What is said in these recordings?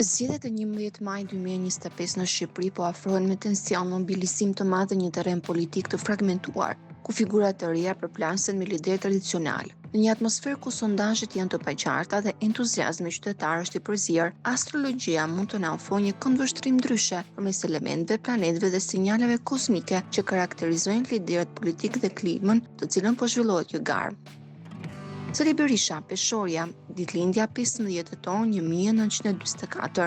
Zgjedhjet e 11 maj 2025 në Shqipëri po afrohen me tension, mobilizim të madh dhe një terren politik të fragmentuar, ku figura të reja përplasen me liderë tradicional. Në një atmosferë ku sondazhet janë të paqarta dhe entuziazmi qytetar është i përzier, astrologjia mund të na ofrojë një këndvështrim ndryshe përmes elementeve, planetëve dhe sinjaleve kozmike që karakterizojnë liderët politik dhe klimën të cilën po zhvillohet kjo garë. Sali Berisha, Peshorja, ditëlindja 15 tetor 1944.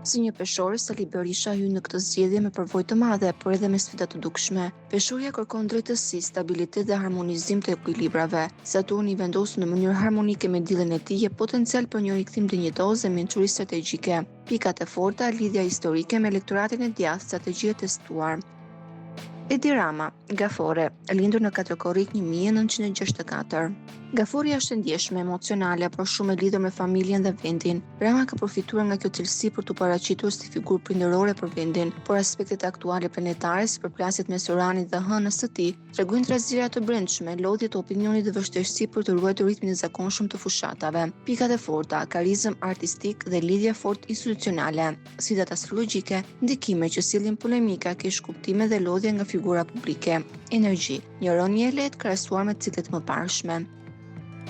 Si një peshore, Sali Berisha hyn në këtë zgjedhje me përvojë të madhe, por edhe me sfida të dukshme. Peshorja kërkon drejtësi, stabilitet dhe harmonizim të ekuilibrave. Saturni i vendosur në mënyrë harmonike me diellin e tij jep potencial për një rikthim dinjitoz dhe mençuri strategjike. Pikat e forta, lidhja historike me elektoratin e djathtë, strategji e testuar. Edi Rama, Gafore, lindur në 4 korrik 1964. Gaforia është ndjeshme, emocionale, por shumë e lidhur me familjen dhe vendin. Rama ka përfituar nga kjo cilësi për t'u paraqitur si figurë prindërore për vendin, por aspektet aktuale planetare, si përplasjet mes Uranit dhe hënës së tij, tregojnë trazira të brendshme, lodhje të opinionit dhe vështirësi për të ruajtur ritmin e zakonshëm të fushatave. Pikat e forta, karizëm artistik dhe lidhje fort institucionale. Sfidat astrologjike, ndikime që sillin polemika, keq kuptime dhe lodhje nga figura publike. Energji, një rënje e lehtë krahasuar me ciklet mëparshme.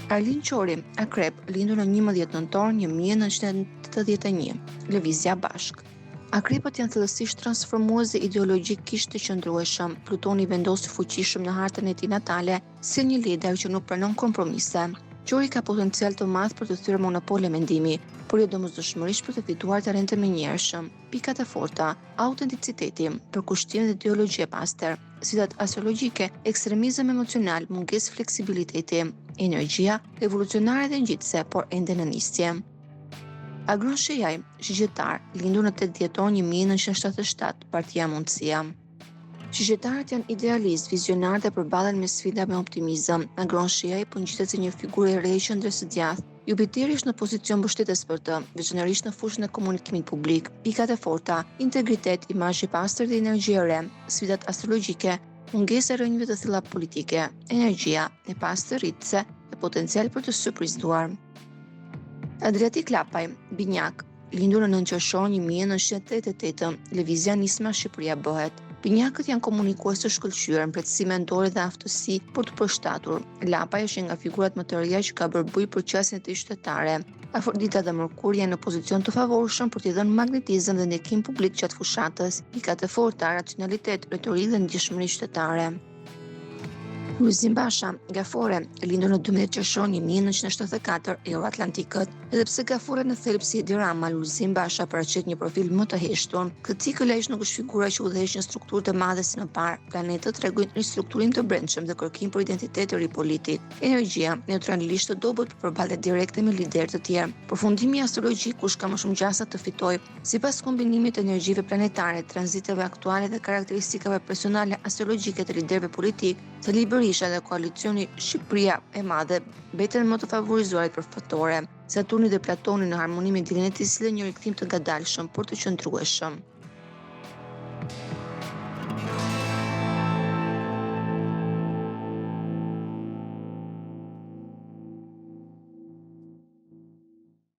Arlin Qori, Akrep, lindur në 11 nëntor 1981, lëvizja bashk. Akrepët janë thellësisht transformuese ideologjikisht të qëndrueshëm. Plutoni vendosur fuqishëm në hartën e tij natale, si një lider që nuk pranon kompromise. Qori ka potencial të madh për të thyer monopole mendimi, por jo domosdoshmërisht për të fituar terren të menjëhershëm. Pikat e forta, autenticiteti, përkushtim dhe ideologji e pastër. Sfidat astrologjike, ekstremizëm emocional, mungesë fleksibiliteti. Energjia, revolucionare dhe ngjitse, por ende në nisje. Agron Shejaj, shigjetar, lindur në 8 dhjetor 1977, Partia Mundësia. Shigjetarët janë idealistë, vizionarë dhe përballen me sfida me optimizëm. Agron Shejaj po ngjitet si një figurë e re që ndres së djathtë. Jupiteri është në pozicion mbështetës për të, veçanërisht në fushën e komunikimit publik. Pikat e forta, integritet, imazh i pastër dhe energji e re. Sfidat astrologjike, mungesa e rrënjëve të thella politike, energjia e pastërritëse dhe potencial për të surprizuar. Adriatik Lapaj, Binjak, lindur në 9 qershor 1988, lëvizja Nisma Shqipëria bëhet. Binjakët janë komunikues të shkëlqyer, mbretësi mendore dhe aftësi për të përshtatur. Lapaj është nga figurat më të reja që ka bërë buj për qasjen e tij qytetare. Afrodita dhe Mërkuri janë në pozicion të favorshëm për t'i dhënë magnetizëm dhe ndikim publik gjatë fushatës. Pikat e forta, racionalitet, retorikë dhe ndjeshmëri qytetare. Lulzim Basha, Gafore, lindur në 12 qershor 1974, Euroatlantikët. Edhe pse Gafore në thelb si Edi Rama, Lulzim Basha paraqet një profil më të heshtur. Këtë cikël ai nuk është figura që udhëheq në strukturë të madhe si më parë. Planetët tregojnë ristrukturim të brendshëm dhe kërkim për identitet të ri politik. Energjia, neutralisht të dobët për përballje direkte me liderë të tjerë. Përfundimi astrologjik, kush ka më shumë gjasa të fitojë. Sipas kombinimit të energjive planetare, tranziteve aktuale dhe karakteristikave personale astrologjike të liderëve politik, Sali Berisha dhe koalicioni Shqipëria e Madhe mbeten më të favorizuarit përfaqësore. Saturni dhe Platoni në harmoni me diellin e tij sillen një rikthim të ngadalshëm por të qëndrueshëm.